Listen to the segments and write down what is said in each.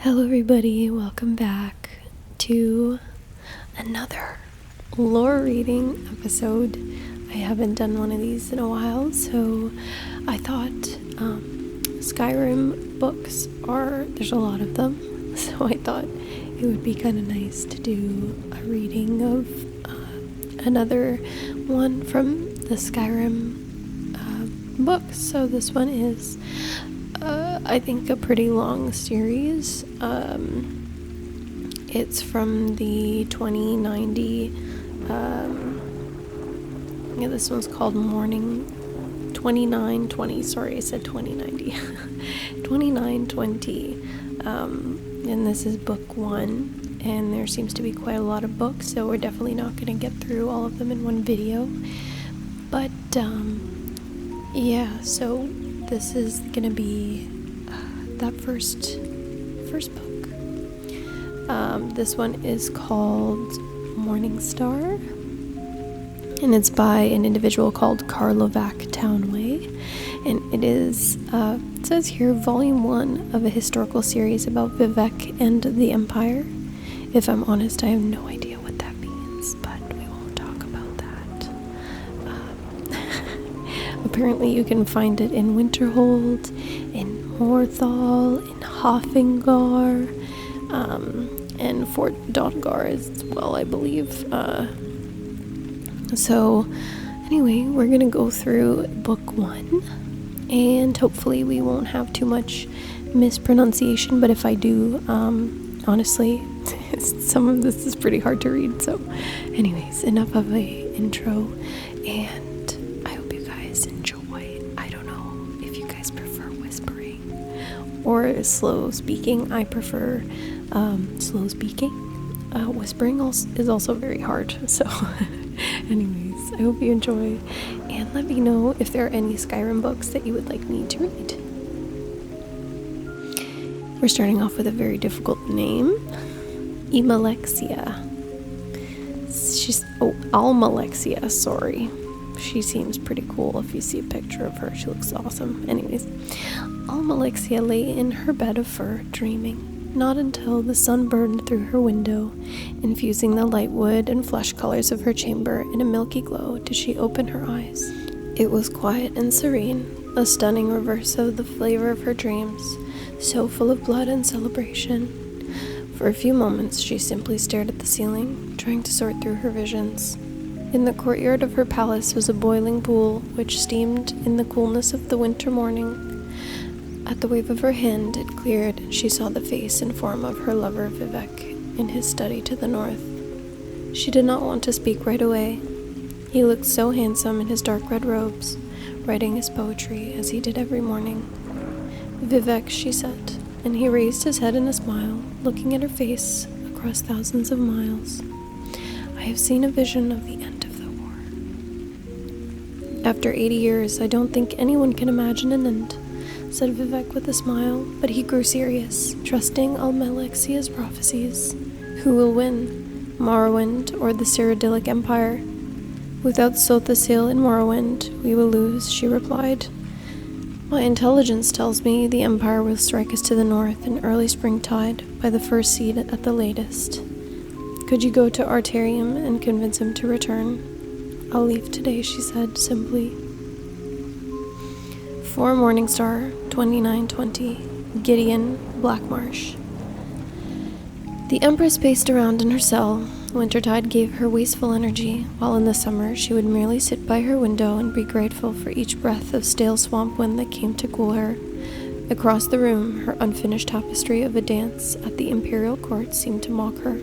Hello everybody, welcome back to another lore reading episode. I haven't done one of these in a while, so I thought Skyrim books there's a lot of them, so I thought it would be kind of nice to do a reading of another one from the Skyrim books. So this one is I think a pretty long series. It's from the 2090. This one's called 2920. Sorry, I said 2090. 2920. And this is book 1. And there seems to be quite a lot of books, so we're definitely not going to get through all of them in one video. But yeah, so this is going to be that first book. This one is called Morningstar, and it's by an individual called Karlovac Townway, and it is it says here volume 1 of a historical series about Vivec and the Empire. If I'm honest, I have no idea what that means, but we won't talk about that. Apparently you can find it in Winterhold, in Morthal, in Hoffingar, and Fort Dotgar as well, I believe. So anyway, we're gonna go through book 1, and hopefully we won't have too much mispronunciation, but if I do, honestly, some of this is pretty hard to read. So anyways, enough of a intro, and I hope you guys enjoy. I don't know if you guys prefer whispering or slow speaking. I prefer slow speaking. Whispering is also very hard. So anyways, I hope you enjoy, and let me know if there are any Skyrim books that you would like me to read. We're starting off with a very difficult name, Emalexia. Almalexia, sorry. She seems pretty cool. If you see a picture of her, she looks awesome. Anyways, Almalexia lay in her bed of fur, dreaming. Not until the sun burned through her window, infusing the light wood and flesh colors of her chamber in a milky glow, did she open her eyes. It was quiet and serene, a stunning reverse of the flavor of her dreams, so full of blood and celebration. For a few moments she simply stared at the ceiling, trying to sort through her visions. In the courtyard of her palace was a boiling pool, which steamed in the coolness of the winter morning. At the wave of her hand it cleared, and she saw the face and form of her lover Vivec in his study to the north. She did not want to speak right away. He looked so handsome in his dark red robes, writing his poetry as he did every morning. Vivec, she said, and he raised his head in a smile, looking at her face across thousands of miles. I have seen a vision of the end of the war. After 80 years, I don't think anyone can imagine an end, said Vivec with a smile, but he grew serious, trusting Almalexia's prophecies. Who will win, Morrowind or the Cyrodiilic Empire? Without Sothasil in Morrowind, we will lose, she replied. My intelligence tells me the Empire will strike us to the north in early springtide, by the first seed at the latest. Could you go to Arterium and convince him to return? I'll leave today, she said simply. For Morningstar, 2920, Gideon, Blackmarsh. The Empress paced around in her cell. Wintertide gave her wasteful energy, while in the summer she would merely sit by her window and be grateful for each breath of stale swamp wind that came to cool her. Across the room, her unfinished tapestry of a dance at the imperial court seemed to mock her.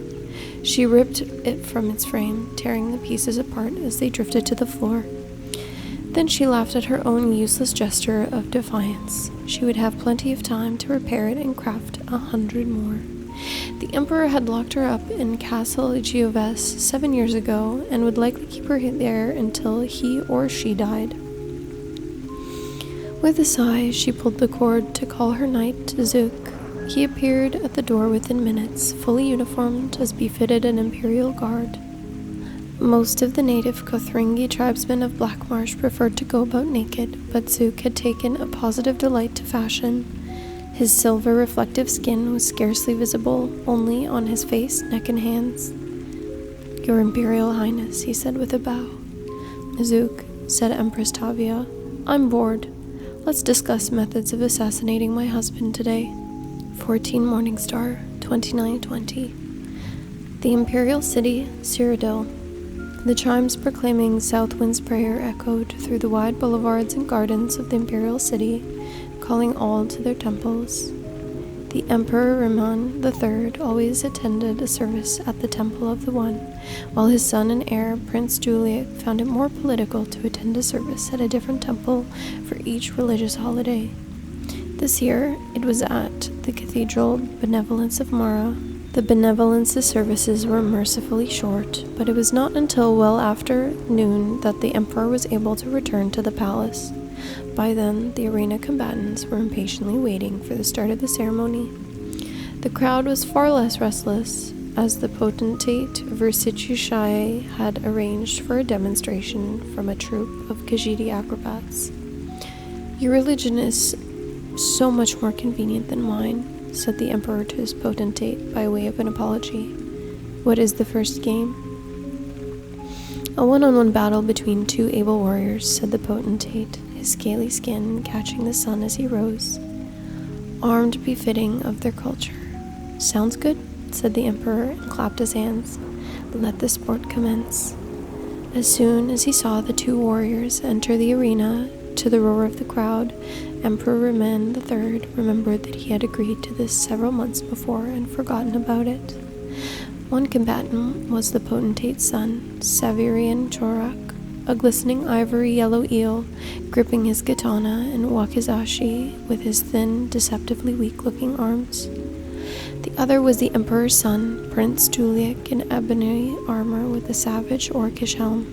She ripped it from its frame, tearing the pieces apart as they drifted to the floor. Then she laughed at her own useless gesture of defiance. She would have plenty of time to repair it and craft 100 more. The Emperor had locked her up in Castle Gioves 7 years ago, and would likely keep her there until he or she died. With a sigh, she pulled the cord to call her knight, Zook. He appeared at the door within minutes, fully uniformed as befitted an imperial guard. Most of the native Kothringi tribesmen of Blackmarsh preferred to go about naked, but Zook had taken a positive delight to fashion. His silver reflective skin was scarcely visible, only on his face, neck, and hands. "Your Imperial Highness," he said with a bow. "Zook," said Empress Tavia, "I'm bored. Let's discuss methods of assassinating my husband today." 14 Morningstar, 2920. The Imperial City, Cyrodiil. The chimes proclaiming Southwind's prayer echoed through the wide boulevards and gardens of the Imperial City, calling all to their temples. The Emperor Reman III always attended a service at the Temple of the One, while his son and heir, Prince Juilek, found it more political to attend a service at a different temple for each religious holiday. This year, it was at the Cathedral Benevolence of Mara. The Benevolence's services were mercifully short, but it was not until well after noon that the Emperor was able to return to the palace. By then, the arena combatants were impatiently waiting for the start of the ceremony. The crowd was far less restless, as the potentate of Versailles had arranged for a demonstration from a troupe of Khajiit acrobats. "Your religion is so much more convenient than mine," said the Emperor to his potentate by way of an apology. "What is the first game?" "A one-on-one battle between two able warriors," said the potentate, his scaly skin catching the sun as he rose, "armed befitting of their culture." "Sounds good," said the Emperor and clapped his hands. "Let the sport commence." As soon as he saw the two warriors enter the arena, to the roar of the crowd, Emperor Reman III remembered that he had agreed to this several months before and forgotten about it. One combatant was the potentate's son, Savirian Chorak, a glistening ivory yellow eel, gripping his katana and wakizashi with his thin, deceptively weak-looking arms. The other was the Emperor's son, Prince Juilek, in ebony armor with a savage orcish helm,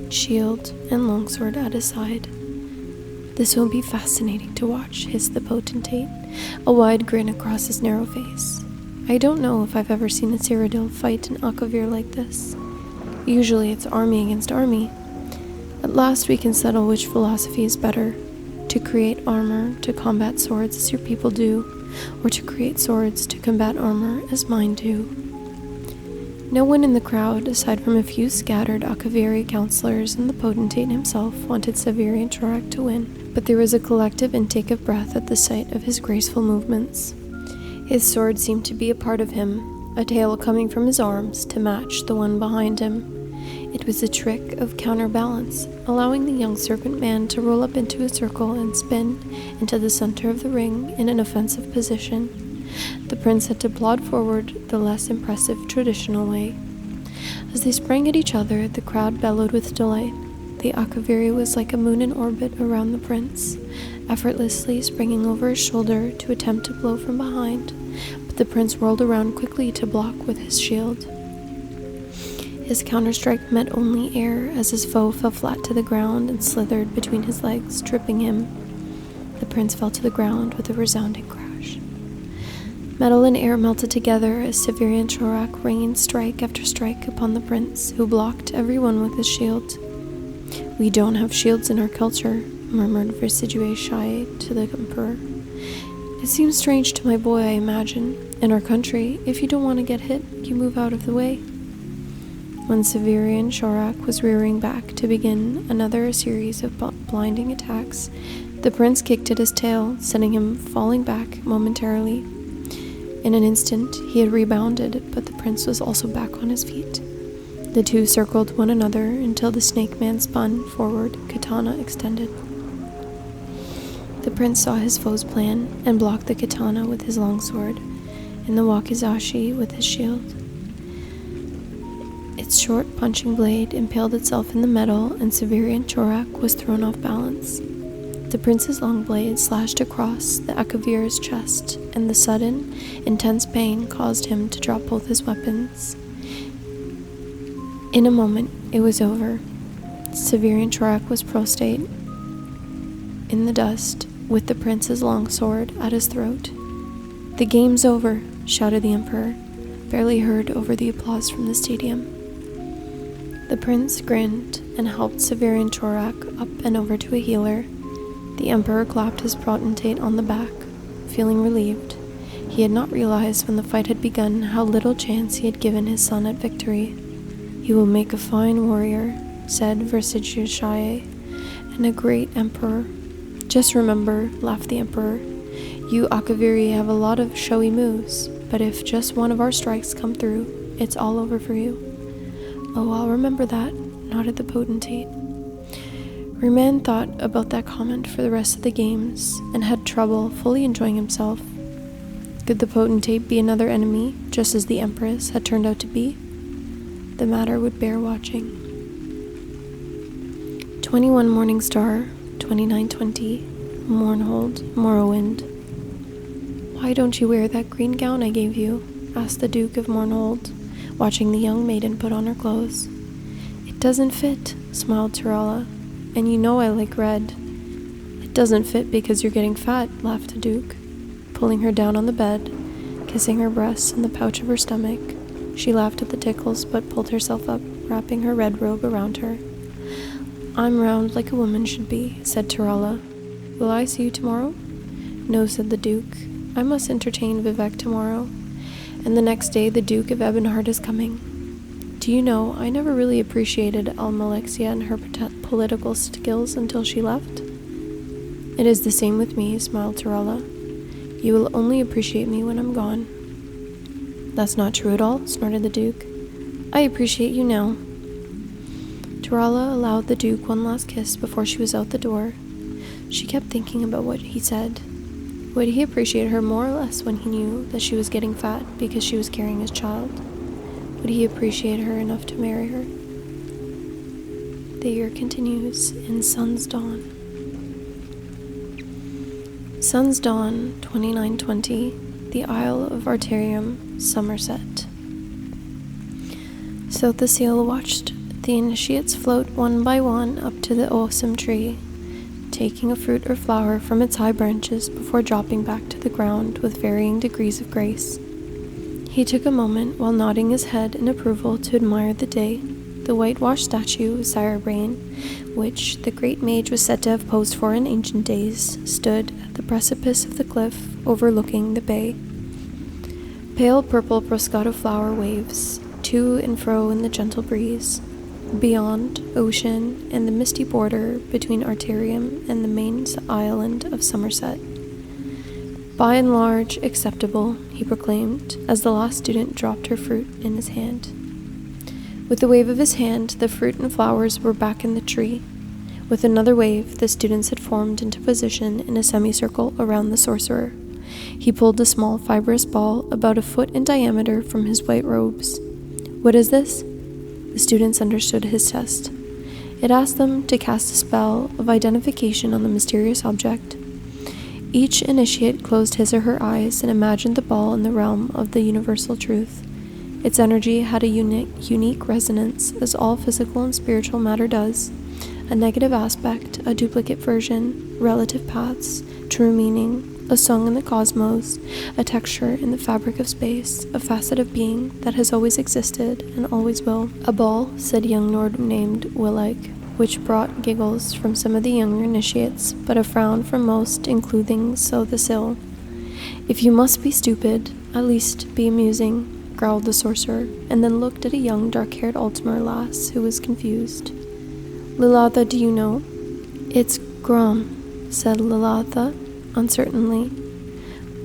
shield, and longsword at his side. "This will be fascinating to watch," hissed the potentate, a wide grin across his narrow face. "I don't know if I've ever seen a Cyrodiil fight an Akavir like this. Usually it's army against army. At last we can settle which philosophy is better, to create armor to combat swords as your people do, or to create swords to combat armor as mine do." No one in the crowd, aside from a few scattered Akaviri counselors and the potentate himself, wanted Savirian Chorak to win, but there was a collective intake of breath at the sight of his graceful movements. His sword seemed to be a part of him, a tail coming from his arms to match the one behind him. It was a trick of counterbalance, allowing the young serpent man to roll up into a circle and spin into the center of the ring in an offensive position. The prince had to plod forward the less impressive traditional way. As they sprang at each other, the crowd bellowed with delight. The Akaviri was like a moon in orbit around the prince, effortlessly springing over his shoulder to attempt to blow from behind, but the prince whirled around quickly to block with his shield. His counterstrike met only air as his foe fell flat to the ground and slithered between his legs, tripping him. The prince fell to the ground with a resounding crash. Metal and air melted together as Savirian Chorak rained strike after strike upon the prince, who blocked everyone with his shield. "We don't have shields in our culture," murmured Versailles to the Emperor. "It seems strange to my boy, I imagine. In our country, if you don't want to get hit, you move out of the way." When Savirian Chorak was rearing back to begin another series of blinding attacks, the prince kicked at his tail, sending him falling back momentarily. In an instant, he had rebounded, but the prince was also back on his feet. The two circled one another until the snake man spun forward, katana extended. The prince saw his foe's plan and blocked the katana with his longsword and the wakizashi with his shield. Its short punching blade impaled itself in the metal, and Savirian Chorak was thrown off balance. The prince's long blade slashed across the Akavir's chest, and the sudden, intense pain caused him to drop both his weapons. In a moment, it was over. Savirian Chorak was prostrate in the dust, with the prince's long sword at his throat. "The game's over," shouted the Emperor, barely heard over the applause from the stadium. The prince grinned and helped Savirian Chorak up and over to a healer. The Emperor clapped his potentate on the back. feeling relieved. He had not realized when the fight had begun how little chance he had given his son at victory. "You will make a fine warrior," said Vercingetorix, "and a great emperor." "Just remember," laughed the emperor, "you Akaviri have a lot of showy moves, but if just one of our strikes come through, it's all over for you." "Oh, I'll remember that," nodded the potentate. Reman thought about that comment for the rest of the games, and had trouble fully enjoying himself. Could the potentate be another enemy, just as the Empress had turned out to be? The matter would bear watching. 21 Morning Star, 2920, Mournhold, Morrowind. "Why don't you wear that green gown I gave you?" asked the Duke of Mournhold, watching the young maiden put on her clothes. "It doesn't fit," smiled Tyrella, "and you know I like red." "It doesn't fit because you're getting fat," laughed the Duke, pulling her down on the bed, kissing her breasts and the pouch of her stomach. She laughed at the tickles, but pulled herself up, wrapping her red robe around her. "I'm round like a woman should be," said Tyrella. "Will I see you tomorrow?" "No," said the Duke. "I must entertain Vivec tomorrow, and the next day the Duke of Ebonheart is coming. Do you know, I never really appreciated Almalexia and her political skills until she left." "It is the same with me," smiled Tyrella. "You will only appreciate me when I'm gone." "That's not true at all," snorted the Duke. "I appreciate you now." Tyrella allowed the Duke one last kiss before she was out the door. She kept thinking about what he said. Would he appreciate her more or less when he knew that she was getting fat because she was carrying his child? Would he appreciate her enough to marry her? The year continues in Sun's Dawn. Sun's Dawn, 2920, the Isle of Arterium, Somerset. So the seal watched the initiates float one by one up to the awesome tree, taking a fruit or flower from its high branches before dropping back to the ground with varying degrees of grace. He took a moment while nodding his head in approval to admire the day. The whitewashed statue of Cyrodiilic, which the great mage was said to have posed for in ancient days, stood at the precipice of the cliff overlooking the bay. Pale purple prosciutto flower waves to and fro in the gentle breeze. Beyond, ocean and the misty border between Arterium and the main island of Somerset. "By and large, acceptable," he proclaimed, as the last student dropped her fruit in his hand. With a wave of his hand, the fruit and flowers were back in the tree. With another wave, the students had formed into position in a semicircle around the sorcerer. He pulled a small fibrous ball about a foot in diameter from his white robes. "What is this?" The students understood his test. It asked them to cast a spell of identification on the mysterious object. Each initiate closed his or her eyes and imagined the ball in the realm of the universal truth. Its energy had a unique resonance, as all physical and spiritual matter does. A negative aspect, a duplicate version, relative paths, true meaning, a song in the cosmos, a texture in the fabric of space, a facet of being that has always existed and always will. "A ball," said a young lord named Juilek, which brought giggles from some of the younger initiates, but a frown from most, including so the Sill. "If you must be stupid, at least be amusing," growled the sorcerer, and then looked at a young dark-haired Altimer lass who was confused. "Lilatha, do you know?" "It's Grom," said Lilatha, uncertainly.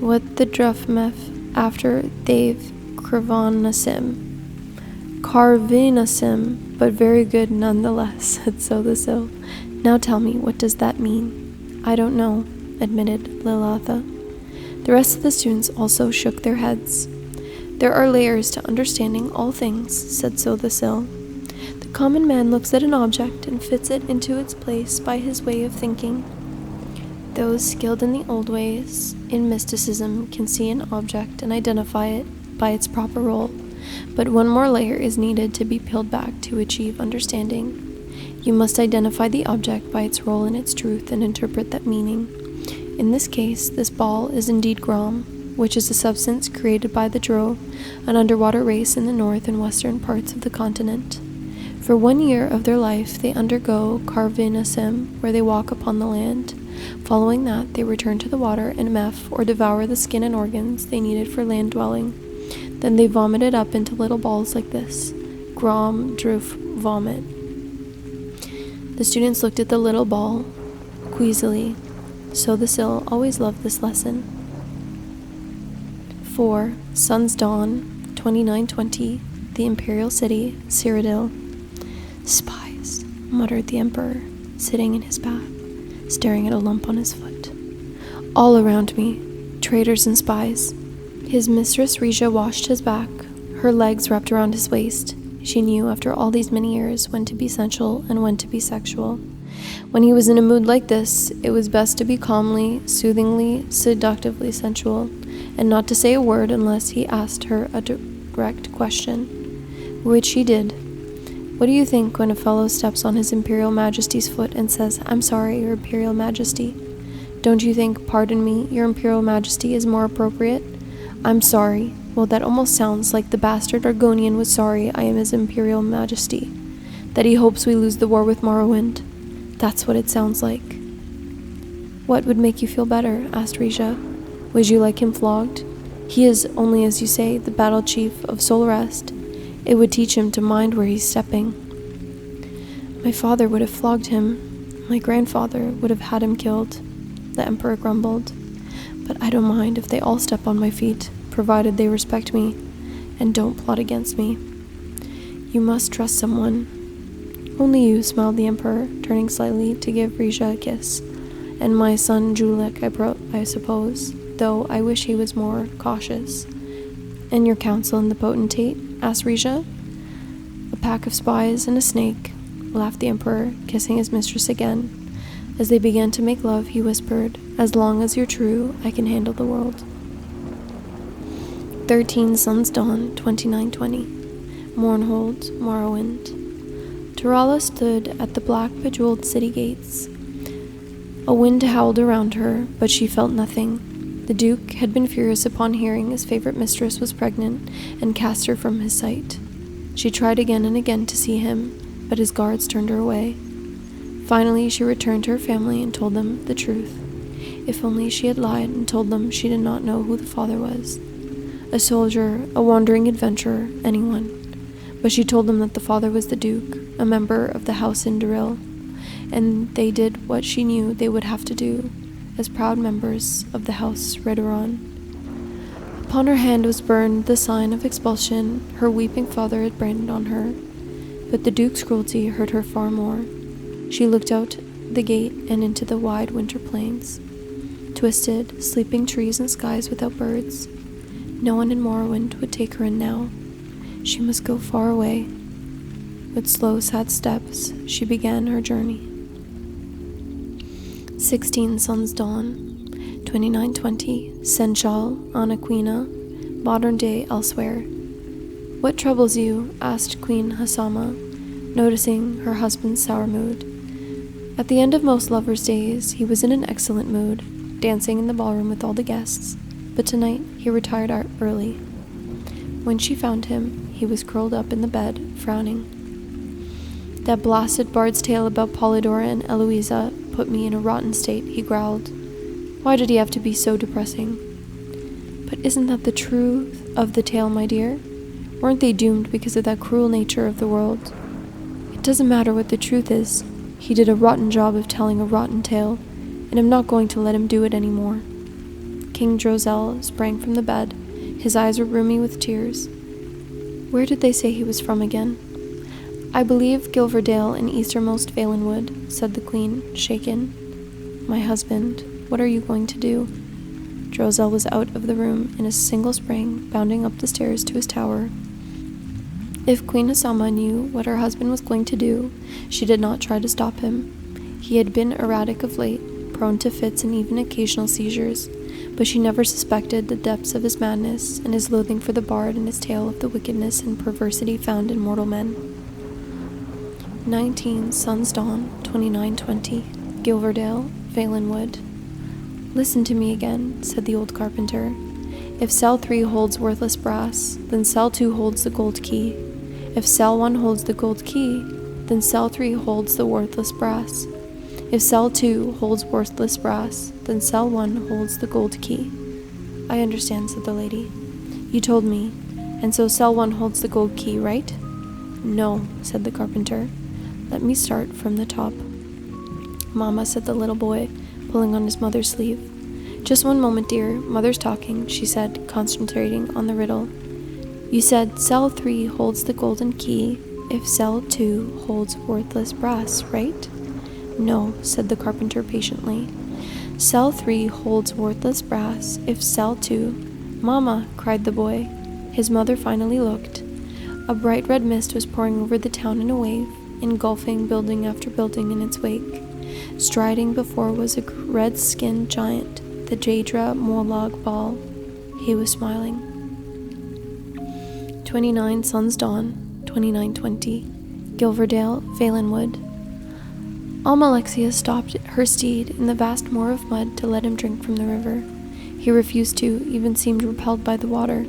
"What the Druffmef after they've Carvanasim." "Carvinasim, but very good nonetheless," said Sodasil. "Now tell me, what does that mean?" "I don't know," admitted Lilatha. The rest of the students also shook their heads. "There are layers to understanding all things," said Sodasil. "The common man looks at an object and fits it into its place by his way of thinking. Those skilled in the old ways, in mysticism, can see an object and identify it by its proper role, but one more layer is needed to be peeled back to achieve understanding. You must identify the object by its role in its truth and interpret that meaning. In this case, this ball is indeed Grom, which is a substance created by the Drow, an underwater race in the north and western parts of the continent. For 1 year of their life, they undergo Carvinasim, where they walk upon the land, Following that, they returned to the water and meth, or devour the skin and organs they needed for land dwelling. Then they vomited up into little balls like this. Grom, droof, vomit. The students looked at the little ball, queasily. So the Sill always loved this lesson. 4. Sun's Dawn, 2920, the Imperial City, Cyrodiil. Spies, muttered the Emperor, sitting in his bath, staring at a lump on his foot. All around me, traitors and spies. His mistress Rija washed his back, her legs wrapped around his waist. She knew after all these many years when to be sensual and when to be sexual. When he was in a mood like this, it was best to be calmly, soothingly, seductively sensual, and not to say a word unless he asked her a direct question, which he did. What do you think when a fellow steps on His Imperial Majesty's foot and says, "I'm sorry, Your Imperial Majesty"? Don't you think, "Pardon me, Your Imperial Majesty" is more appropriate? I'm sorry. Well, that almost sounds like the bastard Argonian was sorry I am His Imperial Majesty, that he hopes we lose the war with Morrowind. That's what it sounds like. What would make you feel better? Asked Rija. Would you like him flogged? He is, only as you say, the battle chief of Solrest. It would teach him to mind where he's stepping. My father would have flogged him. My grandfather would have had him killed, the Emperor grumbled. But I don't mind if they all step on my feet, provided they respect me and don't plot against me. You must trust someone. Only you, smiled the Emperor, turning slightly to give Rija a kiss. And my son Juilek, I suppose, though I wish he was more cautious. And your council and the potentate? Asked Rija. A pack of spies and a snake, laughed the Emperor, kissing his mistress again. As they began to make love, he whispered, As long as you're true, I can handle the world. 13 Sun's Dawn, 2920. Mournhold, Morrowind. Turala stood at the black bejeweled city gates. A wind howled around her, but she felt nothing. The Duke had been furious upon hearing his favorite mistress was pregnant and cast her from his sight. She tried again and again to see him, but his guards turned her away. Finally, she returned to her family and told them the truth. If only she had lied and told them she did not know who the father was. A soldier, a wandering adventurer, anyone. But she told them that the father was the Duke, a member of the House Indoril, and they did what she knew they would have to do, as proud members of the House Redoran. Upon her hand was burned the sign of expulsion her weeping father had branded on her, but the Duke's cruelty hurt her far more. She looked out the gate and into the wide winter plains, twisted, sleeping trees and skies without birds. No one in Morrowind would take her in now. She must go far away. With slow, sad steps, she began her journey. 16 Sun's Dawn, 2920, Senchal, Anaquina, modern day elsewhere. What troubles you? Asked Queen Hassama, noticing her husband's sour mood. At the end of most lovers' days, he was in an excellent mood, dancing in the ballroom with all the guests, but tonight he retired early. When she found him, he was curled up in the bed, frowning. That blasted bard's tale about Polydora and Eloisa put me in a rotten state, he growled. Why did he have to be so depressing? But isn't that the truth of the tale, my dear? Weren't they doomed because of that cruel nature of the world? It doesn't matter what the truth is. He did a rotten job of telling a rotten tale, and I'm not going to let him do it anymore. King Drozel sprang from the bed. His eyes were roomy with tears. Where did they say he was from again? I believe Gilverdale in easternmost Valenwood, said the queen, shaken. My husband, what are you going to do? Drozel was out of the room in a single spring, bounding up the stairs to his tower. If Queen Hassama knew what her husband was going to do, she did not try to stop him. He had been erratic of late, prone to fits and even occasional seizures, but she never suspected the depths of his madness and his loathing for the bard and his tale of the wickedness and perversity found in mortal men. 19 Sun's Dawn, 2920, Gilverdale, Valenwood. Listen to me again, said the old carpenter. If cell 3 holds worthless brass, then cell 2 holds the gold key. If cell 1 holds the gold key, then cell 3 holds the worthless brass. If cell 2 holds worthless brass, then cell 1 holds the gold key. I understand, said the lady. You told me, and so cell 1 holds the gold key, right? No, said the carpenter. Let me start from the top. Mama, said the little boy, pulling on his mother's sleeve. Just one moment, dear. Mother's talking, she said, concentrating on the riddle. You said cell 3 holds the golden key if cell 2 holds worthless brass, right? No, said the carpenter patiently. Cell 3 holds worthless brass if cell 2... Mama, cried the boy. His mother finally looked. A bright red mist was pouring over the town in a wave, engulfing building after building in its wake. Striding before was a red-skinned giant, the Daedric Molag Bal. He was smiling. 29 Sun's Dawn, 2920. Gilverdale, Valenwood. Almalexia stopped her steed in the vast moor of mud to let him drink from the river. He refused to, even seemed repelled by the water.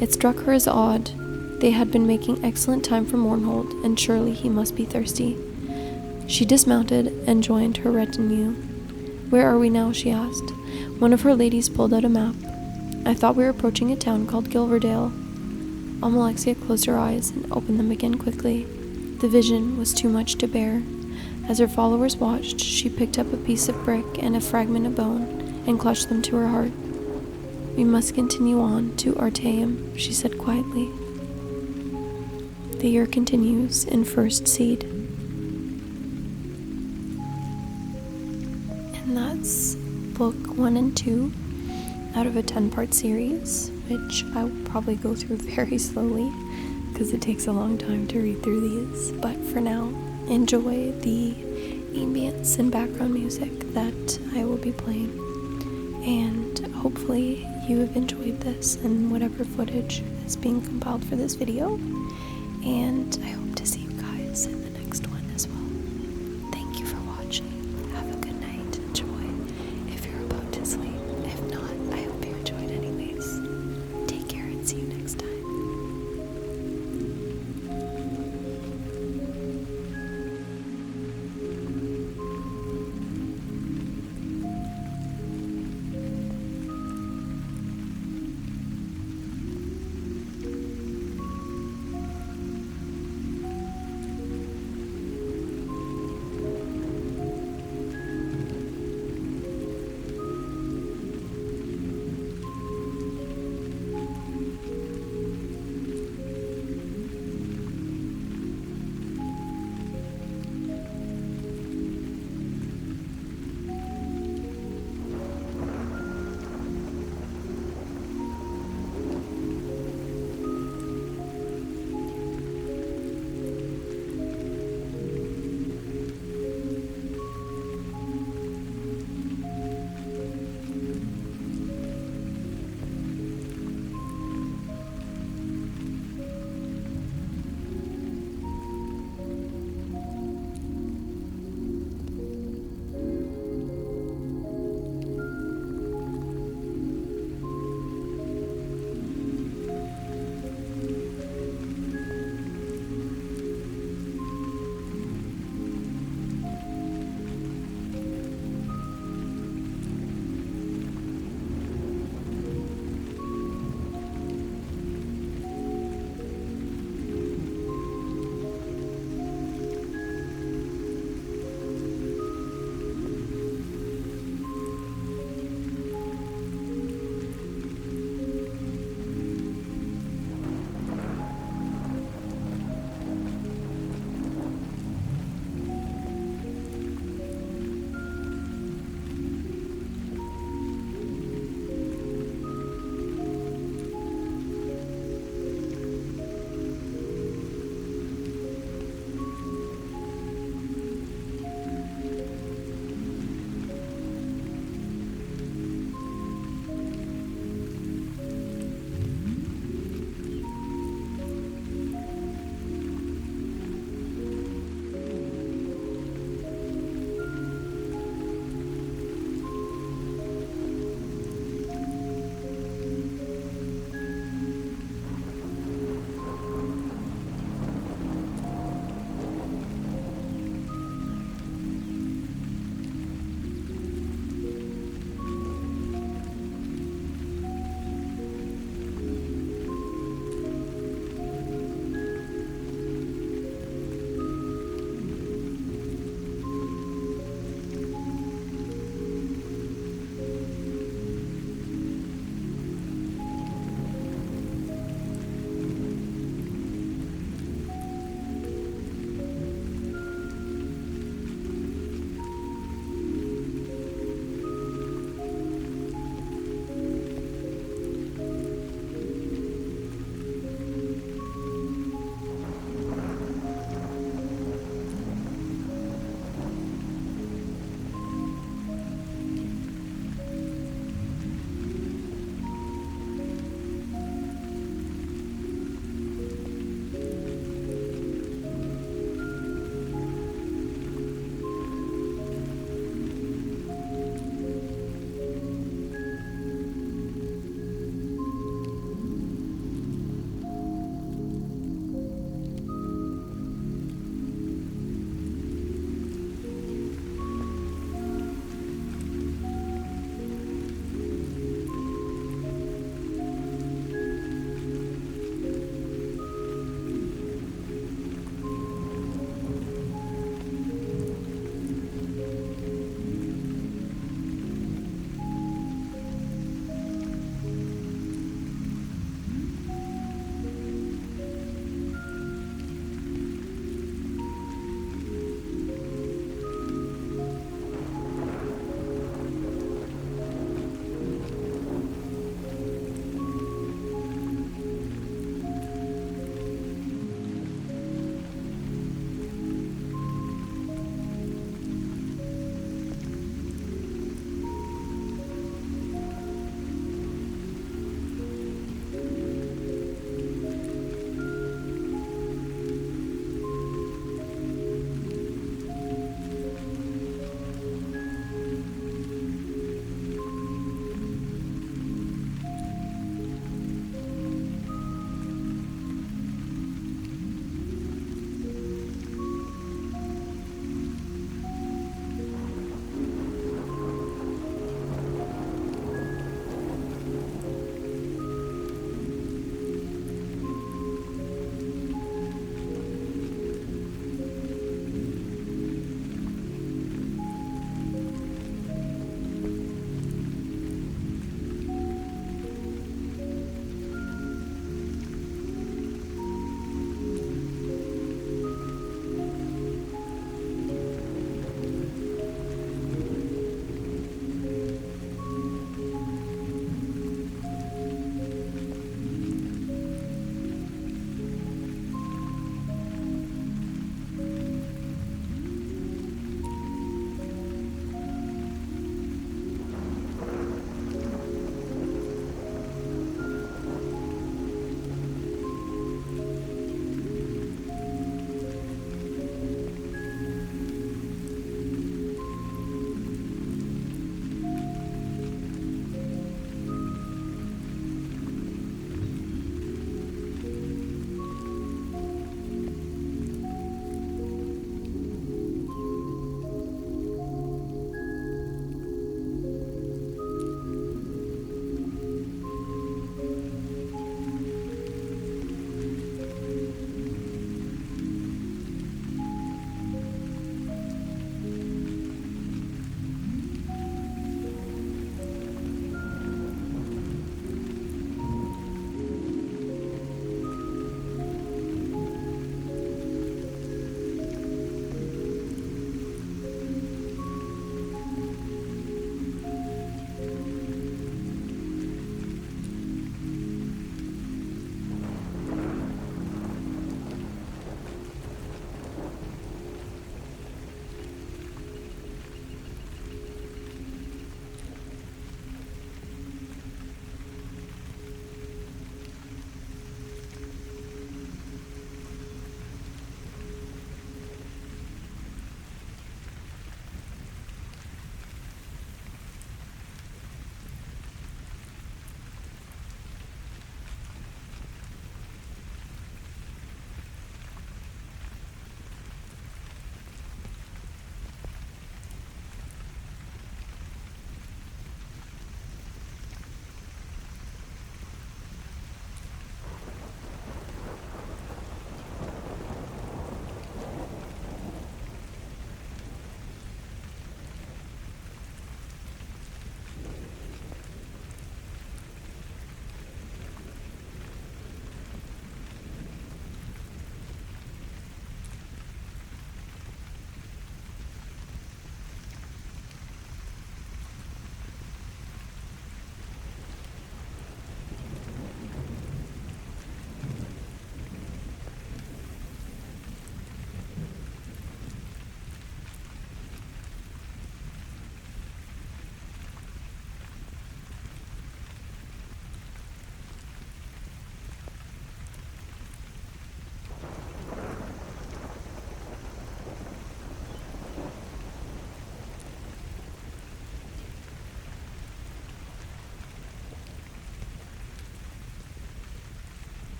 It struck her as odd. They had been making excellent time for Mournhold, and surely he must be thirsty. She dismounted and joined her retinue. Where are we now? She asked. One of her ladies pulled out a map. I thought we were approaching a town called Gilverdale. Almalexia closed her eyes and opened them again quickly. The vision was too much to bear. As her followers watched, she picked up a piece of brick and a fragment of bone and clutched them to her heart. We must continue on to Artaeum, she said quietly. The year continues in First Seed. And that's book 1 and 2 out of a 10-part series, which I will probably go through very slowly because it takes a long time to read through these. But for now, enjoy the ambience and background music that I will be playing. And hopefully you have enjoyed this and whatever footage is being compiled for this video. And I hope to see you